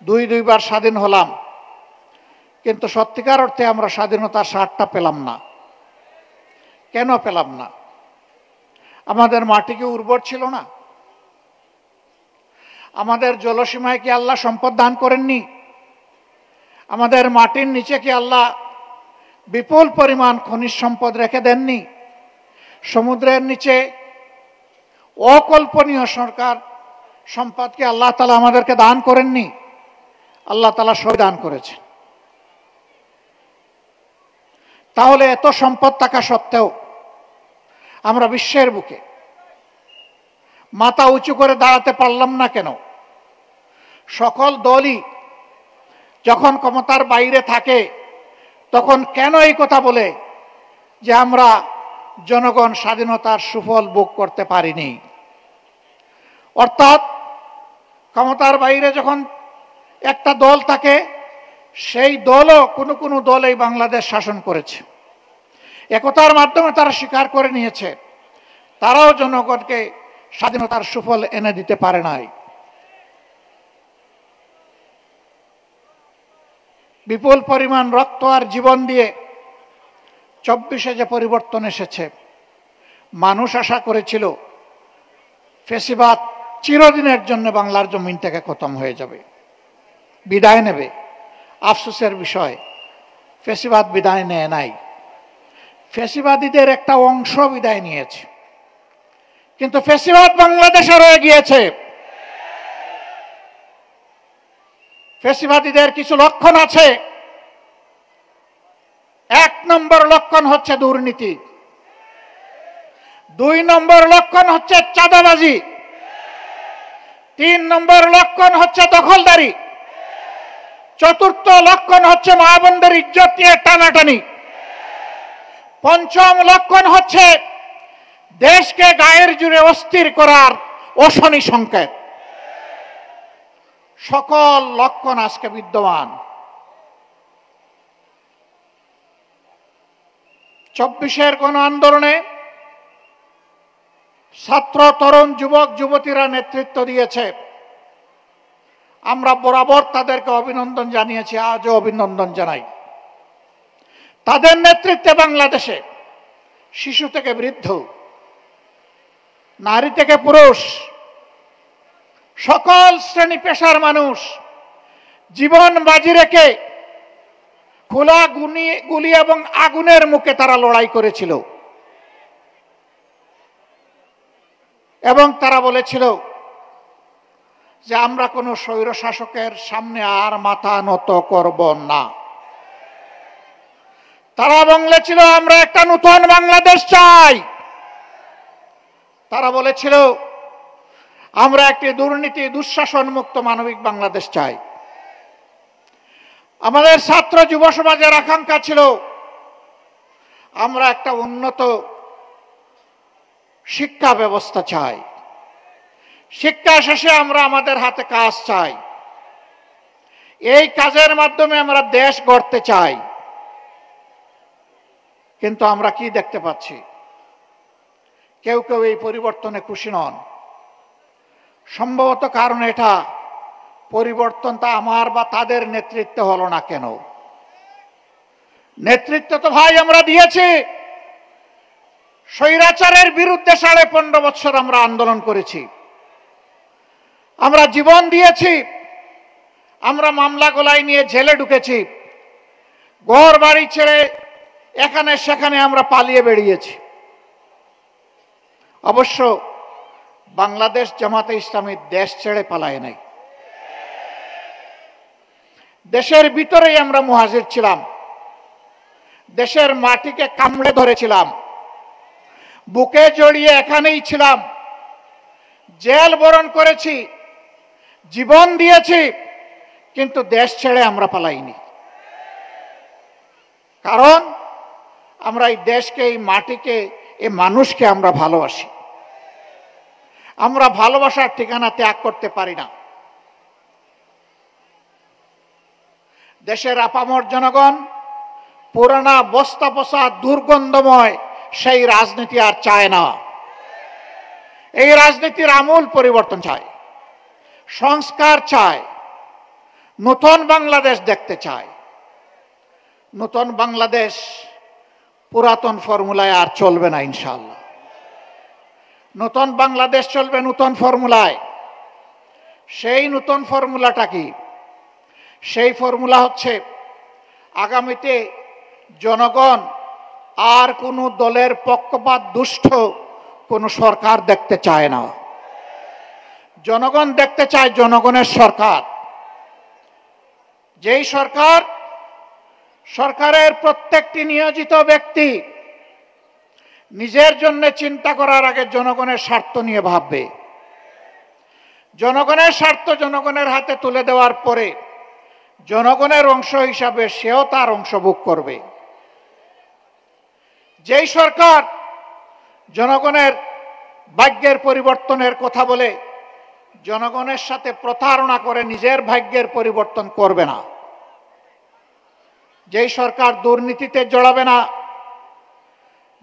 দুইবার স্বাধীন হলাম, কিন্তু সত্যিকার অর্থে আমরা স্বাধীনতার স্বাদটা পেলাম না। কেন পেলাম না? আমাদের মাটি কি উর্বর ছিল না? আমাদের জলসীমায় কি আল্লাহ সম্পদ দান করেননি? আমাদের মাটির নিচে কি আল্লাহ বিপুল পরিমাণ খনিজ সম্পদ রেখে দেননি? সমুদ্রের নিচে অকল্পনীয় সরকার সম্পদ কি আল্লাহ তাআলা আমাদেরকে দান করেননি? আল্লাহ তাআলা সব দান করেছেন। তাহলে এত সম্পদ থাকা সত্ত্বেও আমরা বিশ্বের বুকে মাথা উঁচু করে দাঁড়াতে পারলাম না কেন? সকল দলই যখন ক্ষমতার বাইরে থাকে তখন কেন এই কথা বলে যে আমরা জনগণ স্বাধীনতার সুফল ভোগ করতে পারিনি? অর্থাৎ ক্ষমতার বাইরে যখন একটা দল থাকে, সেই দলও কোনো দল এই বাংলাদেশ শাসন করেছে। একতার মাধ্যমে তারা স্বীকার করে নিয়েছে তারাও জনগণকে স্বাধীনতার সুফল এনে দিতে পারে নাই। বিপুল পরিমাণ রক্ত আর জীবন দিয়ে 24-এ যে পরিবর্তন এসেছে, মানুষ আশা করেছিল ফ্যাসিবাদ চিরদিনের জন্য বাংলার জমিন থেকে খতম হয়ে যাবে, বিদায় নেবে। আফসোসের বিষয়, ফ্যাসিবাদ বিদায় নেয় নাই। ফ্যাসিবাদীদের একটা অংশ বিদায় নিয়েছে, কিন্তু ফ্যাসিবাদ বাংলাদেশে রয়ে গিয়েছে। ফ্যাসিবাদীদের কিছু লক্ষণ আছে। 1 নম্বর লক্ষণ হচ্ছে দুর্নীতি, 2 নম্বর লক্ষণ হচ্ছে চাঁদাবাজি, 3 নম্বর লক্ষণ হচ্ছে দখলদারি, 4র্থ লক্ষণ হচ্ছে মা বোনদের ইজ্জত নিয়ে টানাটানি, 5ম লক্ষণ হচ্ছে দেশকে গায়ের জুড়ে অস্থির করার অশনি সংকেত। সকল লক্ষণ আজকে বিদ্যমান। 24-এর গণ আন্দোলনে ছাত্র, তরুণ, যুবক যুবতীরা নেতৃত্ব দিয়েছে। আমরা বরাবর তাদেরকে অভিনন্দন জানিয়েছি, আজও অভিনন্দন জানাই। তাদের নেতৃত্বে বাংলাদেশে শিশু থেকে বৃদ্ধ, নারী থেকে পুরুষ, সকল শ্রেণী পেশার মানুষ জীবন বাজি রেখে খোলা গুলি এবং আগুনের মুখে তারা লড়াই করেছিল এবং তারা বলেছিল যে আমরা কোনো স্বৈর শাসকের সামনে আর মাথা নত করব না। তারা বলেছিল আমরা একটা নতুন বাংলাদেশ চাই। তারা বলেছিল আমরা একটি দুর্নীতি দুঃশাসন মুক্ত মানবিক বাংলাদেশ চাই। আমাদের ছাত্র যুব সমাজের আকাঙ্ক্ষা ছিল আমরা একটা উন্নত শিক্ষা ব্যবস্থা চাই। শিক্ষা শেষে আমরা আমাদের হাতে কাজ চাই। এই কাজের মাধ্যমে আমরা দেশ গড়তে চাই। কিন্তু আমরা কি দেখতে পাচ্ছি? কেউ কেউ এই পরিবর্তনে খুশি নন। সম্ভবত কারণ এটা, পরিবর্তনটা আমার বা তাদের নেতৃত্বে হলো না কেন? নেতৃত্ব তো ভাই আমরা দিয়েছি। স্বৈরাচারের বিরুদ্ধে 15.5 বছর আমরা আন্দোলন করেছি, আমরা জীবন দিয়েছি, আমরা মামলা গোলাই নিয়ে জেলে ঢুকেছি, ঘর বাড়ি ছেড়ে এখানে সেখানে আমরা পালিয়ে বেরিয়েছি। অবশ্য বাংলাদেশ জামাতে ইসলামী দেশ ছেড়ে পালায় নাই। দেশের ভিতরেই আমরা মুহাজির ছিলাম, দেশের মাটিকে কামড়ে ধরেছিলাম, বুকে জড়িয়ে এখানেই ছিলাম, জেল বরণ করেছি, জীবন দিয়েছি, কিন্তু দেশ ছেড়ে আমরা পালাইনি। কারণ আমরা এই দেশকে, এই মাটিকে, এই মানুষকে আমরা ভালোবাসি। আমরা ভালোবাসার ঠিকানা ত্যাগ করতে পারি না। দেশের আপামর জনগণ পুরানা বস্তা পচা দুর্গন্ধময় সেই রাজনীতি আর চায় না। এই রাজনীতির আমূল পরিবর্তন চায়, সংস্কার চায়, নতুন বাংলাদেশ দেখতে চায়। নতুন বাংলাদেশ পুরাতন ফর্মুলায় আর চলবে না ইনশাআল্লাহ। নতুন বাংলাদেশ চলবে নতুন ফর্মুলায়। সেই নতুন ফর্মুলাটা কি? সেই ফর্মুলা হচ্ছে আগামীতে জনগণ আর কোনো দলের পক্ষপাত দুষ্ট কোনো সরকার দেখতে চায় না। জনগণ দেখতে চায় জনগণের সরকার। যেই সরকার, সরকারের প্রত্যেকটি নিয়োজিত ব্যক্তি নিজের জন্য চিন্তা করার আগে জনগণের স্বার্থ নিয়ে ভাববে। জনগণের স্বার্থ জনগণের হাতে তুলে দেওয়ার পরে জনগণের অংশ হিসাবে সেও তার অংশ ভোগ করবে। যেই সরকার জনগণের ভাগ্যের পরিবর্তনের কথা বলে জনগণের সাথে প্রতারণা করে নিজের ভাগ্যের পরিবর্তন করবে না। যেই সরকার দুর্নীতিতে জড়াবে না,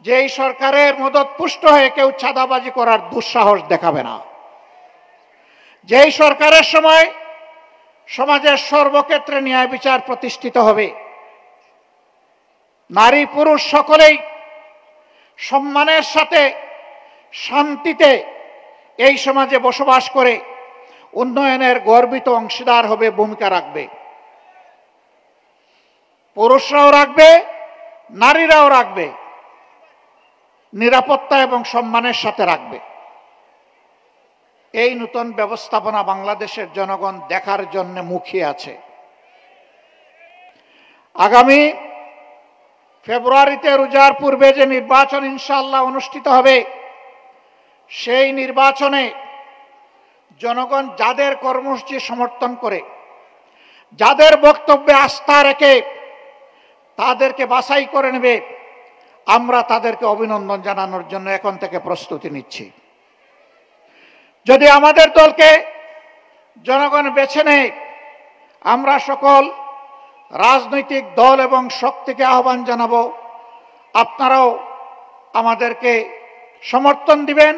যেই সরকারের মদতপুষ্ট হয়ে কেউ চাঁদাবাজি করার দুঃসাহস দেখাবে না, যেই সরকারের সময় সমাজের সর্বক্ষেত্রে ন্যায় বিচার প্রতিষ্ঠিত হবে, নারী পুরুষ সকলেই সম্মানের সাথে শান্তিতে এই সমাজে বসবাস করে উন্নয়নের গর্বিত অংশীদার হবে, ভূমিকা রাখবে। পুরুষরাও রাখবে, নারীরাও রাখবে, নিরাপত্তা এবং সম্মানের সাথে রাখবে। এই নতুন ব্যবস্থাপনা বাংলাদেশের জনগণ দেখার জন্য মুখিয়ে আছে। আগামী ফেব্রুয়ারিতে রোজার পূর্বে যে নির্বাচন ইনশাআল্লাহ অনুষ্ঠিত হবে, সেই নির্বাচনে জনগণ যাদের কর্মসূচি সমর্থন করে, যাদের বক্তব্যে আস্থা রেখে তাদেরকে বাছাই করে নেবে, আমরা তাদেরকে অভিনন্দন জানানোর জন্য এখন থেকে প্রস্তুতি নিচ্ছি। যদি আমাদের দলকে জনগণ বেছে নেয়, আমরা সকল রাজনৈতিক দল এবং শক্তিকে আহ্বান জানাবো, আপনারাও আমাদেরকে সমর্থন দিবেন,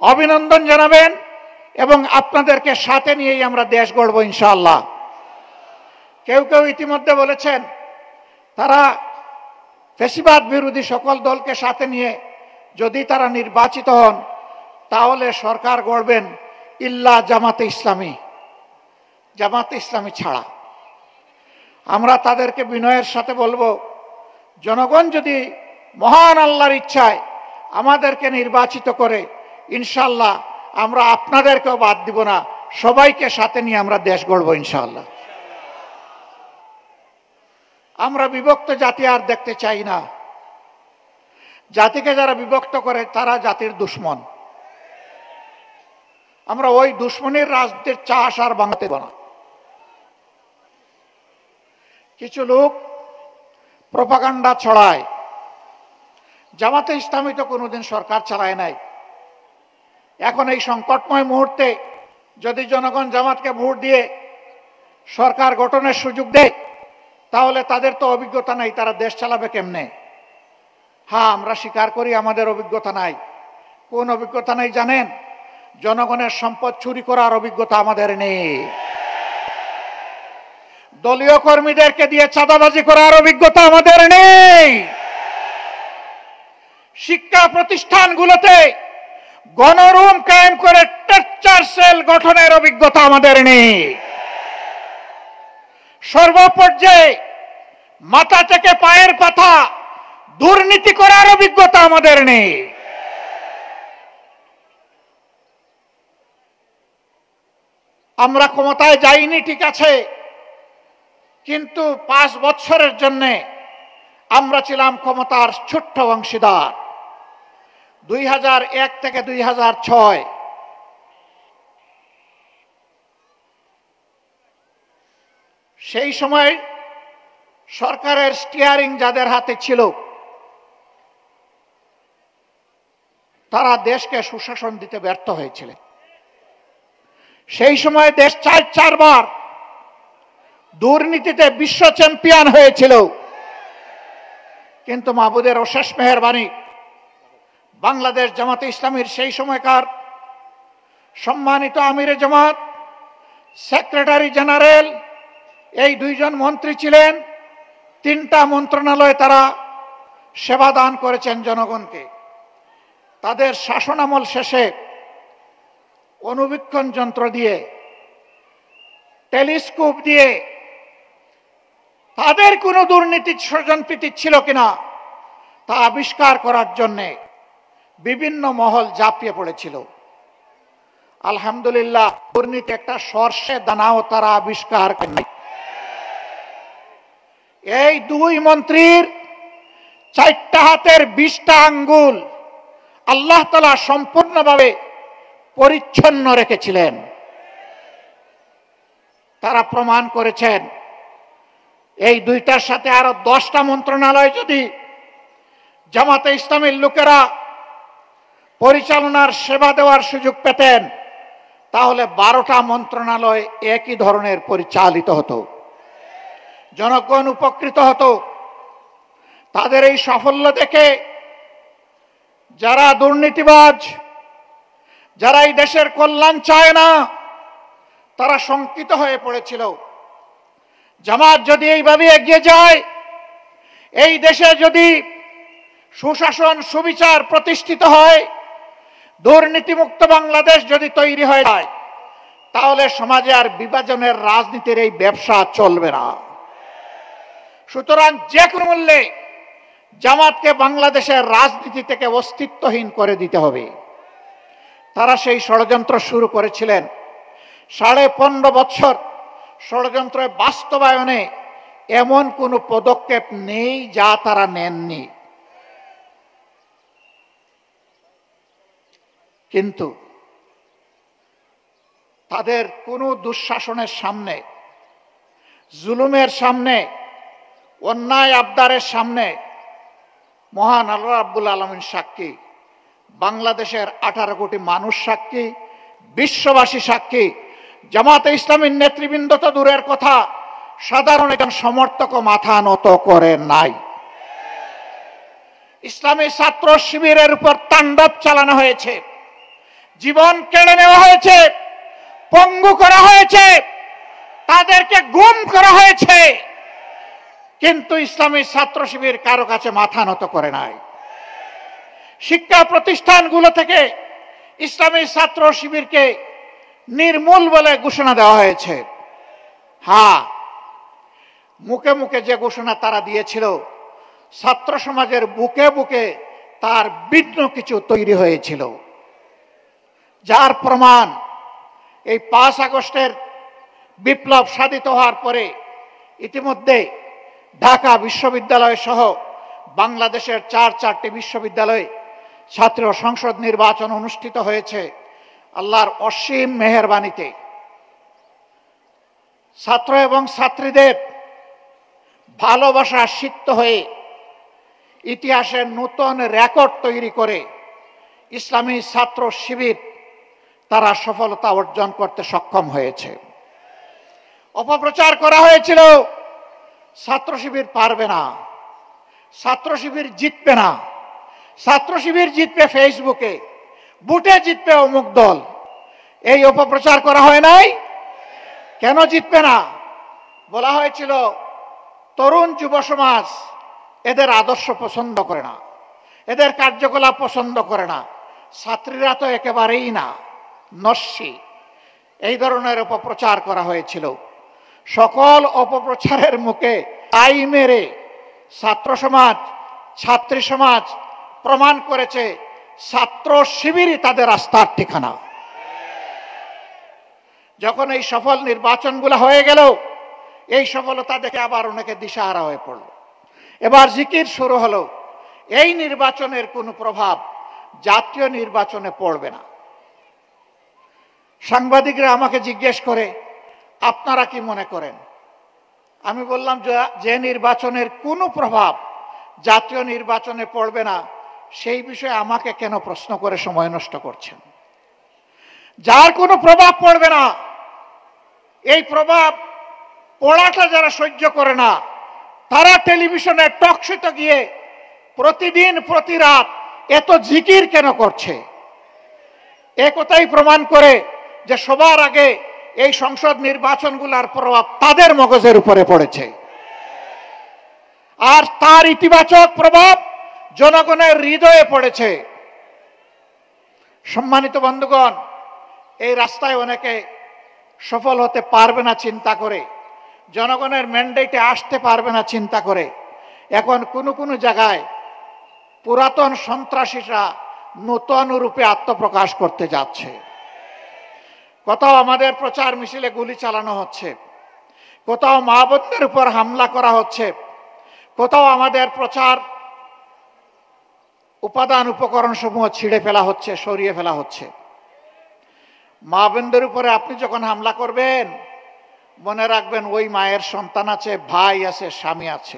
অভিনন্দন জানাবেন এবং আপনাদেরকে সাথে নিয়েই আমরা দেশ গড়ব ইনশাআল্লাহ। কেউ কেউ ইতিমধ্যে বলেছেন তারা ফ্যাসিবাদ বিরোধী সকল দলকে সাথে নিয়ে যদি তারা নির্বাচিত হন তাহলে সরকার গড়বেন ইল্লা জামাতে ইসলামী, জামাতে ইসলামী ছাড়া। আমরা তাদেরকে বিনয়ের সাথে বলবো, জনগণ যদি মহান আল্লাহর ইচ্ছায় আমাদেরকে নির্বাচিত করে ইনশাআল্লাহ আমরা আপনাদেরকেও বাদ দিব না, সবাইকে সাথে নিয়ে আমরা দেশ গড়ব ইনশাআল্লাহ। আমরা বিভক্ত জাতি আর দেখতে চাই না। জাতিকে যারা বিভক্ত করে তারা জাতির দুশ্মন। আমরা ওই দুশ্মনের রাজনীতির চাষ আর বাংলাতে না। কিছু লোক প্রপাগান্ডা ছড়ায়, জামাতে ইসলামী তো কোনোদিন সরকার চালায় নাই। এখন এই সংকটময় মুহূর্তে যদি জনগণ জামাতকে ভোট দিয়ে সরকার গঠনের সুযোগ দেয় তাহলে তাদের তো অভিজ্ঞতা নাই, তারা দেশ চালাবে কেমনে? হ্যাঁ, আমরা স্বীকার করি আমাদের অভিজ্ঞতা নাই। কোন অভিজ্ঞতা নাই জানেন? জনগণের সম্পদ চুরি করার অভিজ্ঞতা আমাদের নেই। দলীয় কর্মীদেরকে দিয়ে চাঁদাবাজি করার অভিজ্ঞতা আমাদের নেই। শিক্ষা প্রতিষ্ঠানগুলোতে গণরুম কায়েম করে টর্চার সেল গঠনের অভিজ্ঞতা আমাদের নেই। সর্বপর্যায়ে মাথা থেকে পায়ের পাতা দুর্নীতি করার অভিজ্ঞতা আমাদের নেই। আমরা ক্ষমতায় যাইনি ঠিক আছে, কিন্তু 5 বছরের জন্য আমরা ছিলাম ক্ষমতার ছোট্ট অংশীদার। 2001 থেকে 2006 সেই সময় সরকারের স্টিয়ারিং যাদের হাতে ছিল তারা দেশকে সুশাসন দিতে ব্যর্থ হয়েছিলেন। সেই সময় দেশ 4 বার দুর্নীতিতে বিশ্ব চ্যাম্পিয়ন হয়েছিল, কিন্তু মাহবুদের অশেষ মেহেরবানি বাংলাদেশ জামাতে ইসলামীর সেই সময়কার সম্মানিত আমিরে জামাত, সেক্রেটারি জেনারেল এই দুইজন মন্ত্রী ছিলেন, 3টা মন্ত্রণালয়ে তারা সেবা দান করেছেন জনগণকে। তাদের শাসনামল শেষে অনুবীক্ষণ যন্ত্র দিয়ে, টেলিস্কোপ দিয়ে তাদের কোনো দুর্নীতি স্বজনপ্রীতি ছিল কিনা তা আবিষ্কার করার জন্যে বিভিন্ন মহল ঝাঁপিয়ে পড়েছিল। আলহামদুলিল্লাহ, দুর্নীতি একটা সর্ষে দানাও তারা আবিষ্কার করেনি। এই দুই মন্ত্রীর 4টা হাতের 20টা আঙ্গুল আল্লাহ তাআলা সম্পূর্ণভাবে পরিচ্ছন্ন রেখেছিলেন। তারা প্রমাণ করেছেন এই দুইটার সাথে আরো 10টা মন্ত্রণালয় যদি জামাতে ইসলামীর লোকেরা পরিচালনার সেবা দেওয়ার সুযোগ পেতেন, তাহলে 12টা মন্ত্রণালয় একই ধরনের পরিচালিত হতো, জনগণ উপকৃত হতো। তাদের এই সাফল্য দেখে যারা দুর্নীতিবাজ, যারা এই দেশের কল্যাণ চায় না, তারা শঙ্কিত হয়ে পড়েছিল। জামাত যদি এইভাবে এগিয়ে যায়, এই দেশে যদি সুশাসন সুবিচার প্রতিষ্ঠিত হয়, দুর্নীতিমুক্ত বাংলাদেশ যদি তৈরি হয়ে যায়, তাহলে সমাজে আর বিভাজনের রাজনীতির এই ব্যবসা চলবে না। সুতরাং যে কোনো মূল্যে জামাতকে বাংলাদেশের রাজনীতি থেকে অস্তিত্বহীন করে দিতে হবে। তারা সেই ষড়যন্ত্র শুরু করেছিলেন। 15.5 বছর ষড়যন্ত্রের বাস্তবায়নে এমন কোনো পদক্ষেপ নেই যা তারা নেননি। কিন্তু তাদের কোনো দুঃশাসনের সামনে, জুলুমের সামনে, অন্যায় আবদারের সামনে মহান আল্লাহ রাব্বুল আলামিন সাক্ষী, বাংলাদেশের 18 কোটি মানুষ সাক্ষী, বিশ্ববাসী সাক্ষী। জামাতে ইসলামীর নেতৃবৃন্দ তো দূরের কথা, সাধারণ একজন সমর্থকও মাথা নত করে নাই। ইসলামী ছাত্র শিবিরের উপর তাণ্ডব চালানো হয়েছে, জীবন কেড়ে নেওয়া হয়েছে, পঙ্গু করা হয়েছে, তাদেরকে গুম করা হয়েছে, কিন্তু ইসলামী ছাত্র শিবির কারো কাছে মাথা নত করে নাই। শিক্ষা প্রতিষ্ঠানগুলো থেকে ইসলামী ছাত্র শিবিরকে নির্মূল বলে ঘোষণা দেওয়া হয়েছে। হ্যাঁ, মুখে মুখে যে ঘোষণা তারা দিয়েছিল, ছাত্র সমাজের বুকে বুকে তার ভিন্ন কিছু তৈরি হয়েছিল, যার প্রমাণ এই 5 আগস্টের বিপ্লব সাধিত হওয়ার পরে ইতিমধ্যে ঢাকা বিশ্ববিদ্যালয় সহ বাংলাদেশের 4টি বিশ্ববিদ্যালয়ে ছাত্র সংসদ নির্বাচন অনুষ্ঠিত হয়েছে। আল্লাহর অসীম মেহেরবানিতে ছাত্র এবং ছাত্রীদের ভালোবাসা সিক্ত হয়ে ইতিহাসের নতুন রেকর্ড তৈরি করে ইসলামী ছাত্র শিবির তারা সফলতা অর্জন করতে সক্ষম হয়েছে। অপপ্রচার করা হয়েছিল ছাত্র শিবির পারবে না, ছাত্র শিবির জিতবে না, ছাত্র শিবির জিতবে ফেসবুকে, বুটে জিতবে অমুক দল। এই অপপ্রচার করা হয় নাই? কেন জিতবে না? বলা হয়েছিল তরুণ যুব সমাজ এদের আদর্শ পছন্দ করে না, এদের কার্যকলাপ পছন্দ করে না, ছাত্রীরা তো একেবারেই না, নস্যি। এই ধরনের অপপ্রচার করা হয়েছিল। সকল অপপ্রচারের মুখে আই মেরে ছাত্র সমাজ, ছাত্রী সমাজ প্রমাণ করেছে ছাত্র শিবিরই তাদের আস্থার ঠিকানা। যখন এই সফল নির্বাচনগুলো হয়ে গেল, এই সফলতা দেখে আবার অনেকে দিশাহারা হয়ে পড়ল। এবার জিকির শুরু হলো। এই নির্বাচনের কোনো প্রভাব জাতীয় নির্বাচনে পড়বে না। সাংবাদিকরা আমাকে জিজ্ঞেস করে, আপনারা কি মনে করেন? আমি বললাম যে নির্বাচনের কোনো প্রভাব জাতীয় নির্বাচনে পড়বে না, সেই বিষয়ে আমাকে কেন প্রশ্ন করে সময় নষ্ট করছেন? যার কোনো প্রভাব পড়বে না, এই প্রভাব পড়াটা যারা সহ্য করে না, তারা টেলিভিশনে টকশোতে গিয়ে প্রতিদিন প্রতি রাত এত জিকির কেন করছে? একথাই প্রমাণ করে যে সবার আগে এই সংসদ নির্বাচনগুলোর প্রভাব তাদের মগজের উপরে পড়েছে, আর তার ইতিবাচক প্রভাব জনগণের হৃদয়ে পড়েছে। সম্মানিত বন্ধুগণ, এই রাস্তায় অনেকে সফল হতে পারবে না চিন্তা করে, জনগণের ম্যান্ডেটে আসতে পারবে না চিন্তা করে এখন কোনো কোনো জায়গায় পুরাতন সন্ত্রাসীরা নতুন রূপে আত্মপ্রকাশ করতে যাচ্ছে। কোথাও আমাদের প্রচার মিছিলে গুলি চালানো হচ্ছে, কোথাও মা বোনদের উপর হামলা করা হচ্ছে, কোথাও আমাদের প্রচার উপাদান উপকরণ সমূহ ছিঁড়ে ফেলা হচ্ছে, সরিয়ে ফেলা হচ্ছে। মা বোনদের উপরে আপনি যখন হামলা করবেন, মনে রাখবেন ওই মায়ের সন্তান আছে, ভাই আছে, স্বামী আছে।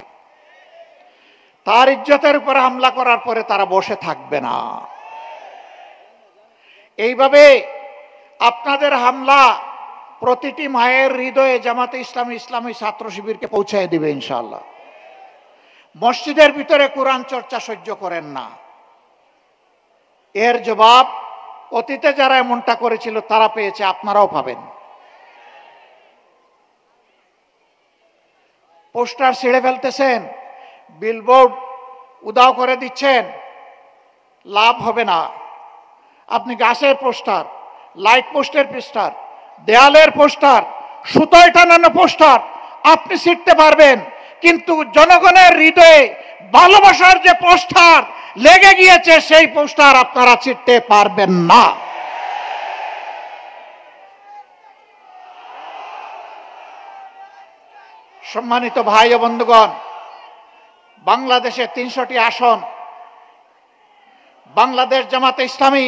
তার ইজ্জতের উপরে হামলা করার পরে তারা বসে থাকবে না। এইভাবে আপনাদের হামলা প্রতিটি মায়ের হৃদয়ে জামাতে ইসলামী ইসলামী ছাত্র শিবিরকে পৌঁছায় দিবে ইনশাআল্লাহ। মসজিদের ভিতরে কোরআন চর্চা সহ্য করেন না, এর জবাব অতীতে যারা এমনটা করেছিল তারা পেয়েছে, আপনারাও পাবেন। পোস্টার ছিঁড়ে ফেলতেছেন, বিলবোর্ড উদাও করে দিচ্ছেন, লাভ হবে না। আপনি গাছের পোস্টার, লাইট পোস্টের পোস্টার, দেয়ালের পোস্টার, সুতোয় টানানো পোস্টার আপনি ছিঁড়তে পারবেন, কিন্তু জনগণের হৃদয়ে ভালোবাসার যে পোস্টার লেগে গিয়েছে সেই পোস্টার আপনারা ছিঁড়তে পারবেন না। সম্মানিত ভাই ও বন্ধুগণ, বাংলাদেশে ৩০০টি আসন, বাংলাদেশ জামাতে ইসলামী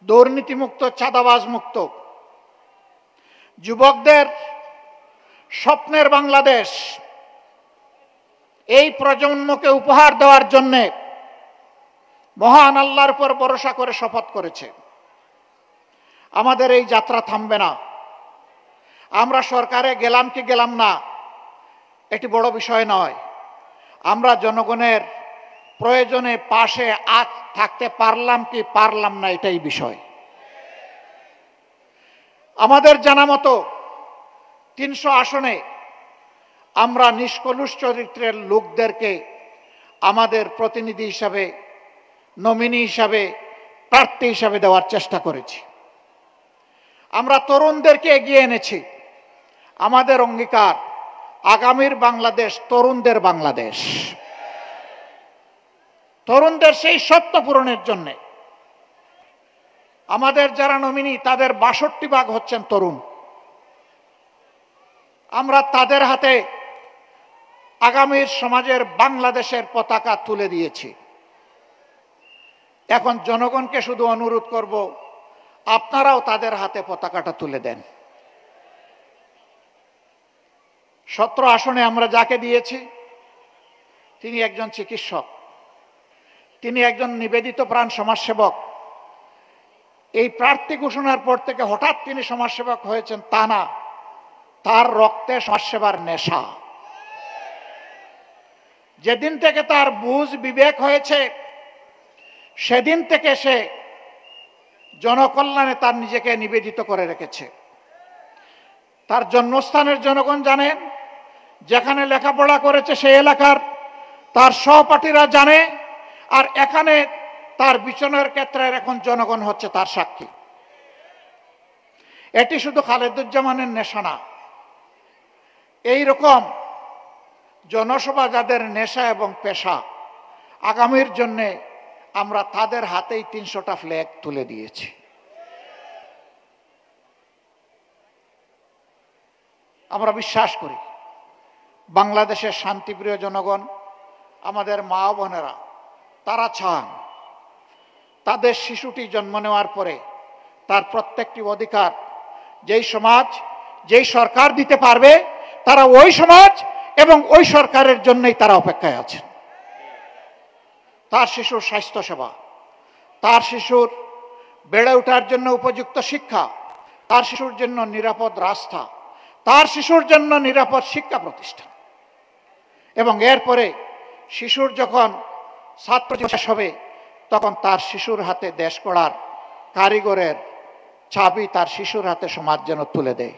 দুর্নীতিমুক্ত, চাঁদাবাজ মুক্ত, যুবকদের স্বপ্নের বাংলাদেশ, এই প্রজন্মকে উপহার দেওয়ার জন্য মহান আল্লাহর উপর ভরসা করে শপথ করেছে। আমাদের এই যাত্রা থামবে না। আমরা সরকারে গেলাম কি গেলাম না এটি বড় বিষয় নয়, আমরা জনগণের প্রয়োজনে পাশে আজ থাকতে পারলাম কি পারলাম না এটাই বিষয়। আমাদের জানা মতো ৩০০ আসনে আমরা নিষ্কলুষ চরিত্রের লোকদেরকে আমাদের প্রতিনিধি হিসাবে, নমিনি হিসাবে, প্রার্থী হিসাবে দেওয়ার চেষ্টা করেছি। আমরা তরুণদেরকে এগিয়ে এনেছি। আমাদের অঙ্গীকার, আগামীর বাংলাদেশ তরুণদের বাংলাদেশ। তরুণদের সেই স্বপ্ন পূরণের জন্য আমাদের যারা নমিনি তাদের ৬২% হচ্ছেন তরুণ। আমরা তাদের হাতে আগামীর সমাজের বাংলাদেশের পতাকা তুলে দিয়েছি। এখন জনগণকে শুধু অনুরোধ করব, আপনারাও তাদের হাতে পতাকাটা তুলে দেন। ১৭ আসনে আমরা যাকে দিয়েছি তিনি একজন চিকিৎসক, তিনি একজন নিবেদিত প্রাণ সমাজসেবক। এই প্রার্থী ঘোষণার পর থেকে হঠাৎ তিনি সমাজসেবক হয়েছেন তা না, তার রক্তে সমাজসেবার নেশা। যেদিন থেকে তার বুঝ বিবেক হয়েছে সেদিন থেকে সে জনকল্যাণে তার নিজেকে নিবেদিত করে রেখেছে। তার জন্মস্থানের জনগণ জানেন, যেখানে লেখাপড়া করেছে সেই এলাকার তার সহপাঠীরা জানে, আর এখানে তার বিচরণের ক্ষেত্রে এখন জনগণ হচ্ছে তার সাক্ষী। এটি শুধু খালেদুজ্জামানের নেশা না, এইরকম জনসভা যাদের নেশা এবং পেশা, আগামীর জন্য আমরা তাদের হাতেই ৩০০টা ফ্ল্যাগ তুলে দিয়েছি। আমরা বিশ্বাস করি বাংলাদেশের শান্তিপ্রিয় জনগণ, আমাদের মা বোনেরা, তারা চান তাদের শিশুটি জন্ম নেওয়ার পরে তার প্রত্যেকটি অধিকার যেই সমাজ, যেই সরকার দিতে পারবে, তারা ওই সমাজ এবং ওই সরকারের জন্যই তারা অপেক্ষায় আছেন। তার শিশুর স্বাস্থ্যসেবা, তার শিশুর বেড়ে ওঠার জন্য উপযুক্ত শিক্ষা, তার শিশুর জন্য নিরাপদ রাস্তা, তার শিশুর জন্য নিরাপদ শিক্ষা প্রতিষ্ঠান, এবং এরপরে শিশুর যখন ছাত্র শেষ হবে তখন তার শিশুর হাতে দেশ গড়ার কারিগরের চাবি তার শিশুর হাতে সমাজ যেন তুলে দেয়।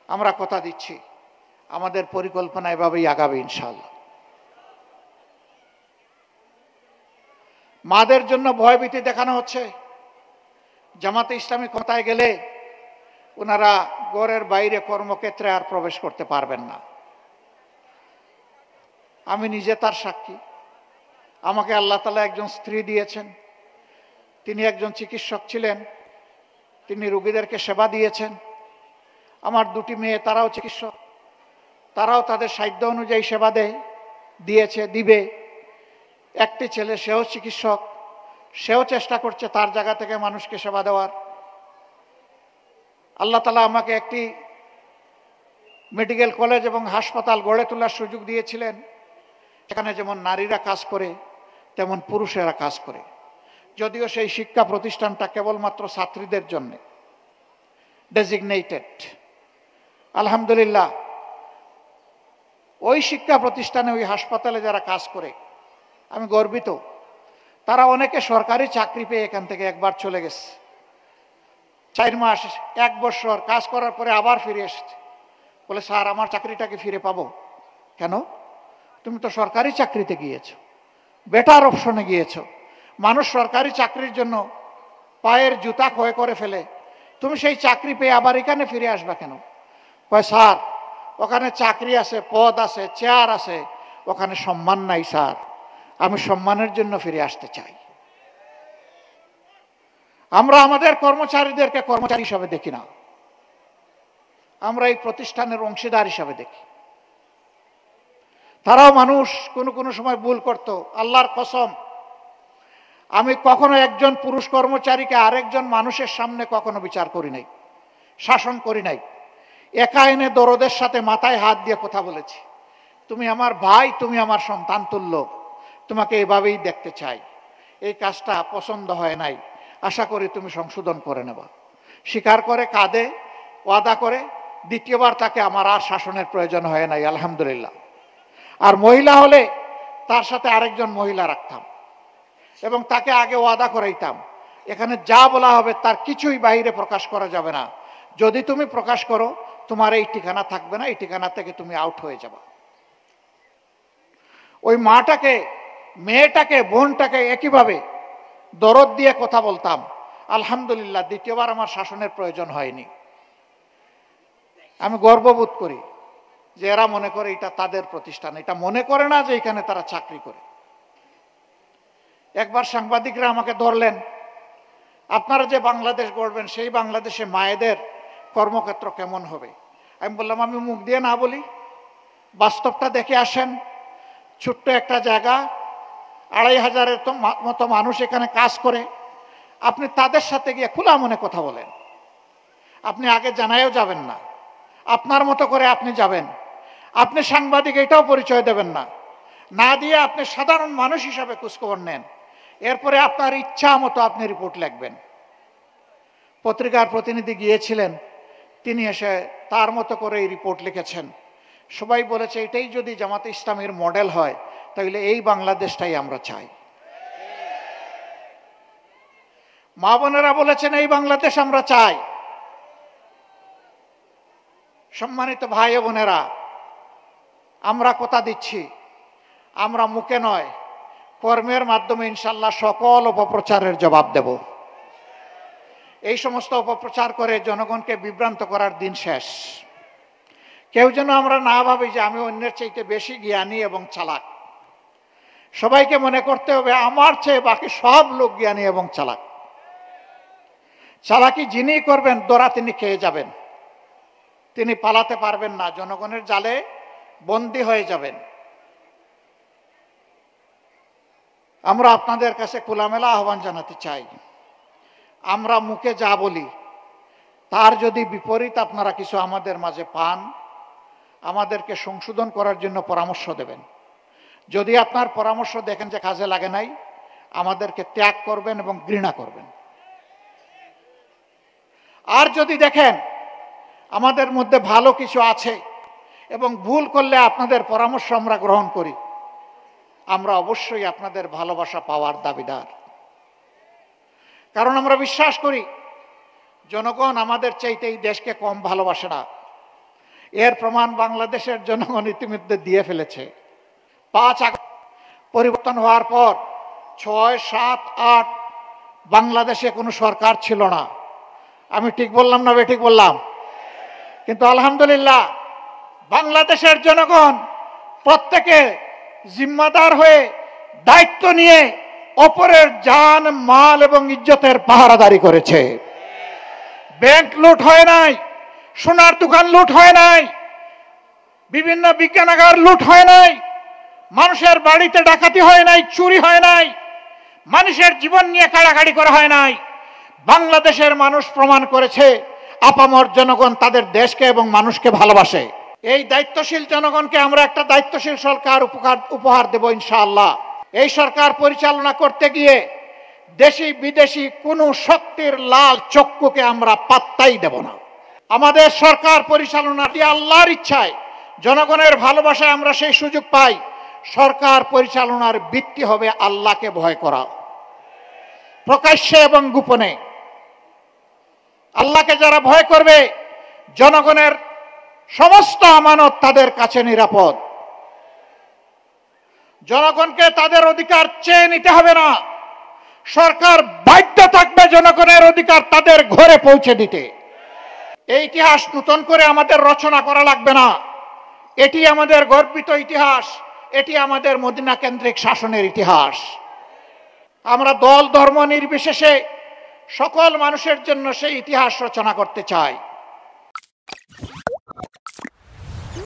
আমরা কথা দিচ্ছি আমাদের পরিকল্পনা এভাবেই আগাবে ইনশাআল্লাহ। মাদের জন্য ভয়ভীতি দেখানো হচ্ছে। জামাতে ইসলামী ক্ষমতায় গেলে ওনারা ঘরের বাইরে কর্মক্ষেত্রে আর প্রবেশ করতে পারবেন না। আমি নিজে তার সাক্ষী। আমাকে আল্লাহ তাআলা একজন স্ত্রী দিয়েছেন, তিনি একজন চিকিৎসক ছিলেন, তিনি রোগীদেরকে সেবা দিয়েছেন। আমার দুটি মেয়ে, তারাও চিকিৎসক, তারাও তাদের সাধ্য অনুযায়ী সেবা দিয়েছে, দিবে। একটি ছেলে, সেও চিকিৎসক, সেও চেষ্টা করছে তার জায়গা থেকে মানুষকে সেবা দেওয়ার। আল্লাহ তাআলা আমাকে একটি মেডিকেল কলেজ এবং হাসপাতাল গড়ে তোলার সুযোগ দিয়েছিলেন। সেখানে যেমন নারীরা কাজ করে তেমন পুরুষেরা কাজ করে, যদিও সেই শিক্ষা প্রতিষ্ঠানটা কেবলমাত্র ছাত্রীদের জন্য ডেজিগনেটেড। আলহামদুলিল্লাহ, ওই শিক্ষা প্রতিষ্ঠানে, ওই হাসপাতালে যারা কাজ করে আমি গর্বিত। তারা অনেকে সরকারি চাকরি পেয়ে এখান থেকে একবার চলে গেছে, 4 মাস 1 বছর কাজ করার পরে আবার ফিরে এসেছে। বলে, স্যার আমার চাকরিটাকে ফিরে পাবো? কেন? তুমি তো সরকারি চাকরিতে গিয়েছো, বেটার অপশনে গিয়েছো। মানুষ সরকারি চাকরির জন্য পায়ের জুতা ক্ষয় করে ফেলে, তুমি সেই চাকরি পেয়ে আবার এখানে ফিরে আসবা কেন? কয়, স্যার ওখানে চাকরি আছে, পদ আছে, চেয়ার আছে, ওখানে সম্মান নাই স্যার, আমি সম্মানের জন্য ফিরে আসতে চাই। আমরা আমাদের কর্মচারীদেরকে কর্মচারী হিসাবে দেখি না, আমরা এই প্রতিষ্ঠানের অংশীদার হিসাবে দেখি। তারাও মানুষ, কোনো সময় ভুল করত। আল্লাহর কসম, আমি কখনো একজন পুরুষ কর্মচারীকে আরেকজন মানুষের সামনে কখনো বিচার করি নাই, শাসন করি নাই। একা এনে দরদের সাথে মাথায় হাত দিয়ে কথা বলেছি, তুমি আমার ভাই, তুমি আমার সন্তান তুল্য, তোমাকে এভাবেই দেখতে চাই। এই কাজটা পছন্দ হয় নাই, আশা করি তুমি সংশোধন করে নেবা। স্বীকার করে, কাঁদে, ওয়াদা করে। দ্বিতীয়বার তাকে আমার আর শাসনের প্রয়োজন হয় নাই, আলহামদুলিল্লাহ। আর মহিলা হলে তার সাথে আরেকজন মহিলা রাখতাম এবং তাকে আগে ওয়াদা করাইতাম, এখানে যা বলা হবে তার কিছুই বাইরে প্রকাশ করা যাবে না। যদি তুমি প্রকাশ করো, তোমার এই ঠিকানা থাকবে না, এই ঠিকানা থেকে তুমি আউট হয়ে যাবে। ওই মাটাকে, মেয়েটাকে, বোনটাকে একইভাবে দরদ দিয়ে কথা বলতাম। আলহামদুলিল্লাহ, দ্বিতীয়বার আমার শাসনের প্রয়োজন হয়নি। আমি গর্ববোধ করি যে এরা মনে করে এটা তাদের প্রতিষ্ঠান, এটা মনে করে না যে এখানে তারা চাকরি করে। একবার সাংবাদিকরা আমাকে ধরলেন, আপনারা যে বাংলাদেশ গড়বেন সেই বাংলাদেশে মায়েদের কর্মক্ষেত্র কেমন হবে? আমি বললাম, আমি মুখ দিয়ে না বলি, বাস্তবটা দেখে আসেন। ছোট্ট একটা জায়গা, 2500-এর মতো মানুষ এখানে কাজ করে। আপনি তাদের সাথে গিয়ে খোলা মনে কথা বলেন। আপনি আগে জানায়ও যাবেন না, আপনার মতো করে আপনি যাবেন। আপনি সাংবাদিক এটাও পরিচয় দেবেন না, না দিয়ে আপনি সাধারণ মানুষ হিসাবে খোঁজখবর নেন। এরপরে আপনার ইচ্ছা মতো আপনি রিপোর্ট লিখবেন। পত্রিকার প্রতিনিধি গিয়েছিলেন, তিনি এসে তার মতো করে এই রিপোর্ট লিখেছেন। সবাই বলেছে, এটাই যদি জামাতে ইসলামের মডেল হয় তাহলে এই বাংলাদেশটাই আমরা চাই। মা বোনেরা বলেছেন, এই বাংলাদেশ আমরা চাই। সম্মানিত ভাই ও বোনেরা, আমরা কথা দিচ্ছি, আমরা মুখে নয়, কর্মের মাধ্যমে ইনশাল্লাহ সকল অপপ্রচারের জবাব দেব। এই সমস্ত অপপ্রচার করে জনগণকে বিভ্রান্ত করার দিন শেষ। কেউ যেন আমরা না ভাবি যে আমি অন্যের চাইতে বেশি জ্ঞানী এবং চালাক। সবাইকে মনে করতে হবে আমার চেয়ে বাকি সব লোক জ্ঞানী এবং চালাক। চালাকি যিনি করবেন দরা তিনি খেয়ে যাবেন, তিনি পালাতে পারবেন না, জনগণের জালে বন্দী হয়ে যাবেন। আমরা আপনাদের কাছে খোলামেলা আহ্বান জানাতে চাই, আমরা মুখে যা বলি তার যদি বিপরীত আপনারা কিছু আমাদের মাঝে পান, আমাদেরকে সংশোধন করার জন্য পরামর্শ দেবেন। যদি আপনার পরামর্শ দেখেন যে কাজে লাগে নাই, আমাদেরকে ত্যাগ করবেন এবং ঘৃণা করবেন। আর যদি দেখেন আমাদের মধ্যে ভালো কিছু আছে এবং ভুল করলে আপনাদের পরামর্শ আমরা গ্রহণ করি, আমরা অবশ্যই আপনাদের ভালোবাসা পাওয়ার দাবিদার। কারণ আমরা বিশ্বাস করি জনগণ আমাদের চাইতে এই দেশকে কম ভালোবাসে না। এর প্রমাণ বাংলাদেশের জনগণ ইতিমধ্যে দিয়ে ফেলেছে। 5 আগস্ট পরিবর্তন হওয়ার পর 6, 7, 8 বাংলাদেশে কোনো সরকার ছিল না। আমি ঠিক বললাম না বেঠিক বললাম? কিন্তু আলহামদুলিল্লাহ বাংলাদেশের জনগণ প্রত্যেকে জিম্মাদার হয়ে দায়িত্ব নিয়ে অপরের জান, মাল এবং ইজ্জতের পাহারাদারি করেছে। ব্যাংক লুট হয় নাই, সোনার দোকান লুট হয় নাই, বিভিন্ন বিজ্ঞানাগার লুট হয় নাই, মানুষের বাড়িতে ডাকাতি হয় নাই, চুরি হয় নাই, মানুষের জীবন নিয়ে কাড়াকাড়ি করা হয় নাই। বাংলাদেশের মানুষ প্রমাণ করেছে আপামর জনগণ তাদের দেশকে এবং মানুষকে ভালোবাসে। এই দায়িত্বশীল জনগণকে আমরা একটা দায়িত্বশীল সরকার উপহার দেব ইনশাআল্লাহ। এই সরকার পরিচালনা করতে গিয়ে দেশি বিদেশি কোনো শক্তির লাল চক্ষুকে আমরা পাত্তাই দেব না। আমাদের সরকার পরিচালনাটি আল্লাহর ইচ্ছায়, জনগণের ভালোবাসায় আমরা সেই সুযোগ পাই। সরকার পরিচালনার ভিত্তি হবে আল্লাহকে ভয় করা, প্রকাশ্যে এবং গোপনে। আল্লাহকে যারা ভয় করবে, জনগণের সমস্ত আমানত তাদের কাছে নিরাপদ। জনগণকে তাদের অধিকার চেয়ে নিতে হবে না, সরকার বাধ্য থাকবে জনগণের অধিকার তাদের ঘরে পৌঁছে দিতে। এই ইতিহাস নতুন করে আমাদের রচনা করা লাগবে না। এটি আমাদের গর্বিত ইতিহাস, এটি আমাদের মদিনা কেন্দ্রিক শাসনের ইতিহাস। আমরা দল ধর্ম নির্বিশেষে সকল মানুষের জন্য সেই ইতিহাস রচনা করতে চাই।